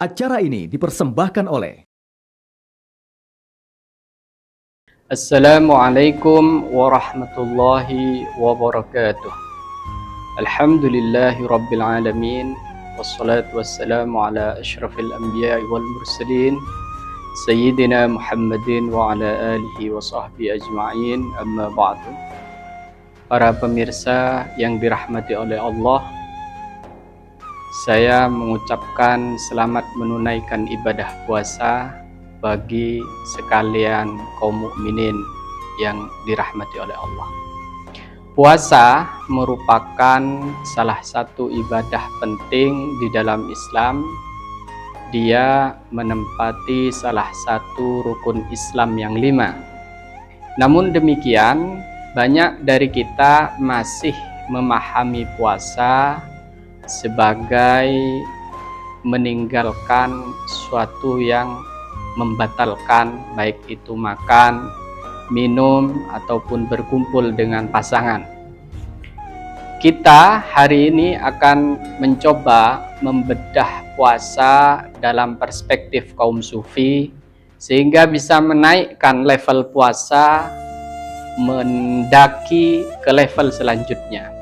Acara ini dipersembahkan oleh Assalamualaikum warahmatullahi wabarakatuh. Alhamdulillahi rabbil alamin. Wassalatu wassalamu ala ashrafil anbiya'i wal mursalin Sayyidina Muhammadin wa ala alihi wa sahbihi ajma'in. Amma ba'du. Para pemirsa yang dirahmati oleh Allah, saya mengucapkan selamat menunaikan ibadah puasa bagi sekalian kaum mukminin yang dirahmati oleh Allah. Puasa merupakan salah satu ibadah penting di dalam Islam. Dia menempati salah satu rukun Islam yang 5. Namun demikian, banyak dari kita masih memahami puasa sebagai meninggalkan suatu yang membatalkan, baik itu makan, minum, ataupun berkumpul dengan pasangan. Kita hari ini akan mencoba membedah puasa dalam perspektif kaum sufi, sehingga bisa menaikkan level puasa mendaki ke level selanjutnya.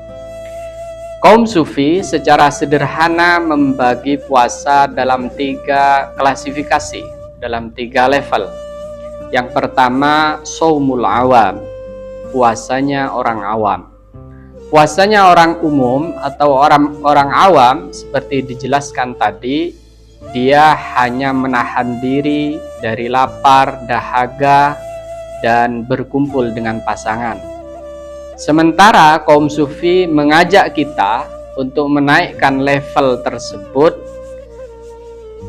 Kaum sufi secara sederhana membagi puasa dalam 3 klasifikasi, dalam 3 level. Yang pertama, shaumul awam, puasanya orang awam. Puasanya orang umum atau orang awam seperti dijelaskan tadi, dia hanya menahan diri dari lapar, dahaga, dan berkumpul dengan pasangan. Sementara kaum sufi mengajak kita untuk menaikkan level tersebut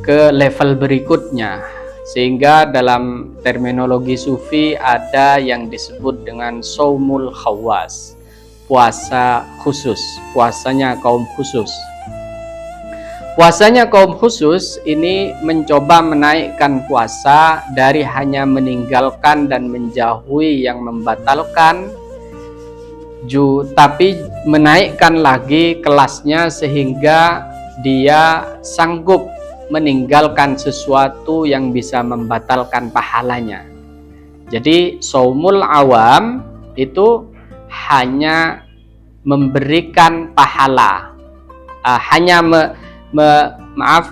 ke level berikutnya, sehingga dalam terminologi sufi ada yang disebut dengan shaumul khawas, puasa khusus, puasanya kaum khusus. Puasanya kaum khusus ini mencoba menaikkan puasa dari hanya meninggalkan dan menjauhi yang membatalkan, tapi menaikkan lagi kelasnya sehingga dia sanggup meninggalkan sesuatu yang bisa membatalkan pahalanya. Jadi shaumul awam itu hanya memberikan pahala,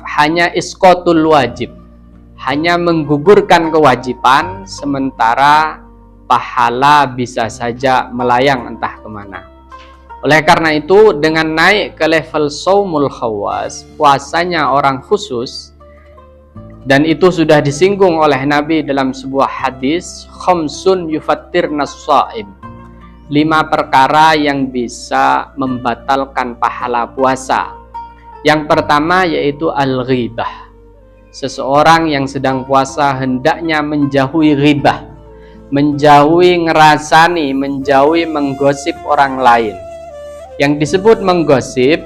hanya isqatul wajib, hanya menggugurkan kewajiban, sementara pahala bisa saja melayang entah kemana. Oleh karena itu, dengan naik ke level shaumul khawas, puasanya orang khusus, dan itu sudah disinggung oleh Nabi dalam sebuah hadis, khamsun yufattirnas shaim, 5 perkara yang bisa membatalkan pahala puasa. Yang pertama yaitu al-ghibah. Seseorang yang sedang puasa hendaknya menjauhi ghibah, menjauhi ngerasani, menjauhi menggosip orang lain. Yang disebut menggosip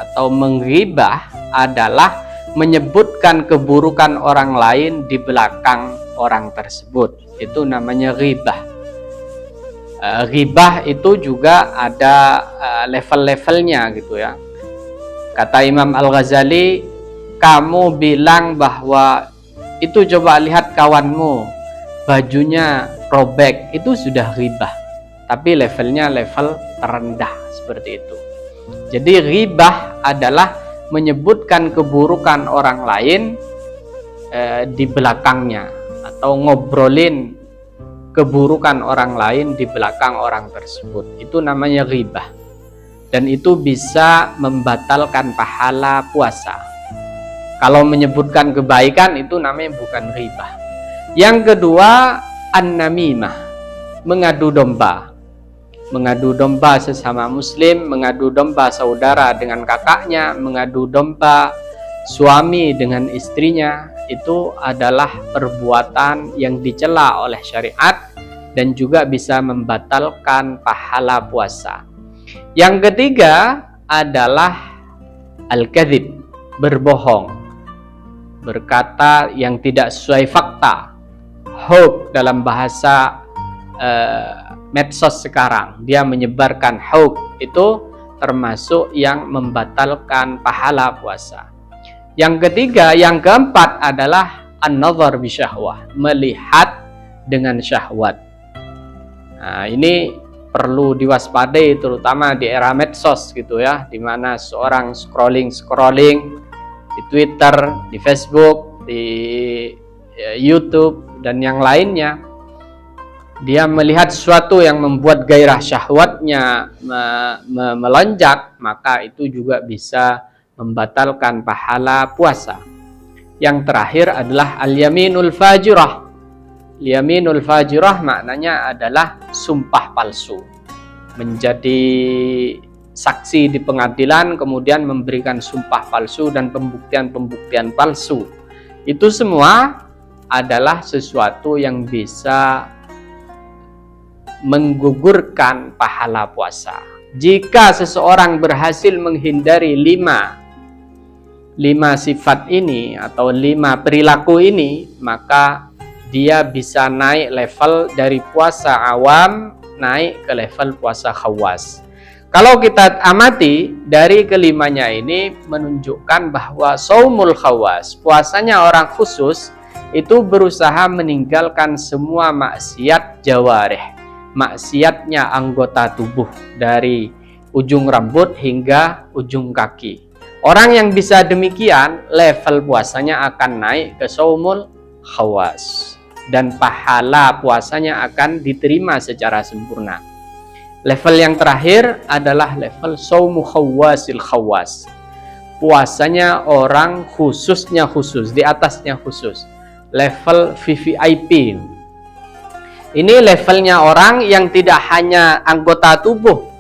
atau menghibah adalah menyebutkan keburukan orang lain di belakang orang tersebut. Itu namanya ghibah. Ghibah itu juga ada level-levelnya gitu ya. Kata Imam Al-Ghazali, kamu bilang bahwa itu coba lihat kawanmu, bajunya robek, itu sudah ghibah, tapi levelnya level terendah seperti itu. Jadi ghibah adalah menyebutkan keburukan orang lain di belakangnya, atau ngobrolin keburukan orang lain di belakang orang tersebut. Itu namanya ghibah, dan itu bisa membatalkan pahala puasa. Kalau menyebutkan kebaikan itu namanya bukan ghibah. Yang kedua, an-namimah, mengadu domba. Mengadu domba sesama muslim, mengadu domba saudara dengan kakaknya, mengadu domba suami dengan istrinya, itu adalah perbuatan yang dicela oleh syariat dan juga bisa membatalkan pahala puasa. Yang ketiga adalah al-kadzib, berbohong, berkata yang tidak sesuai fakta. Hoax dalam bahasa medsos sekarang, dia menyebarkan hoax, itu termasuk yang membatalkan pahala puasa. Yang ketiga, yang keempat adalah an-nazar bisyahwah, melihat dengan syahwat. Nah, ini perlu diwaspadai terutama di era medsos gitu ya, di mana seorang scrolling di Twitter, di Facebook, di YouTube dan yang lainnya. Dia melihat sesuatu yang membuat gairah syahwatnya melonjak, maka itu juga bisa membatalkan pahala puasa. Yang terakhir adalah al-yaminul fajirah. Yaminul fajirah maknanya adalah sumpah palsu. Menjadi saksi di pengadilan kemudian memberikan sumpah palsu dan pembuktian-pembuktian palsu. Itu semua adalah sesuatu yang bisa menggugurkan pahala puasa. Jika seseorang berhasil menghindari lima sifat ini atau 5 perilaku ini, maka dia bisa naik level dari puasa awam naik ke level puasa khawas. Kalau kita amati dari kelimanya ini menunjukkan bahwa saumul khawas, puasanya orang khusus, itu berusaha meninggalkan semua maksiat jawarih, maksiatnya anggota tubuh dari ujung rambut hingga ujung kaki. Orang yang bisa demikian, level puasanya akan naik ke saumul khawas dan pahala puasanya akan diterima secara sempurna. Level yang terakhir adalah level saumu khawasil khawas. Puasanya orang khususnya khusus, di atasnya khusus. Level VVIP. Ini levelnya orang yang tidak hanya anggota tubuh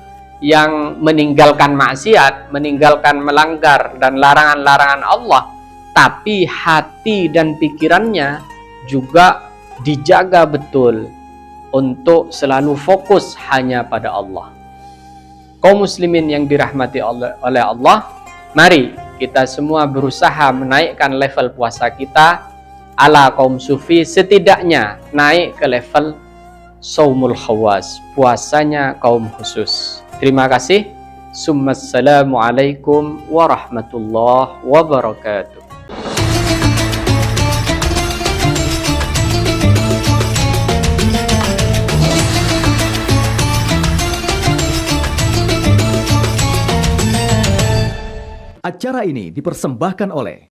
yang meninggalkan maksiat, meninggalkan melanggar dan larangan-larangan Allah, tapi hati dan pikirannya juga dijaga betul untuk selalu fokus hanya pada Allah. Kaum muslimin yang dirahmati oleh Allah, mari kita semua berusaha menaikkan level puasa kita ala kaum sufi, setidaknya naik ke level saumul khawas, puasanya kaum khusus. Terima kasih. Assalamualaikum warahmatullahi wabarakatuh. Acara ini dipersembahkan oleh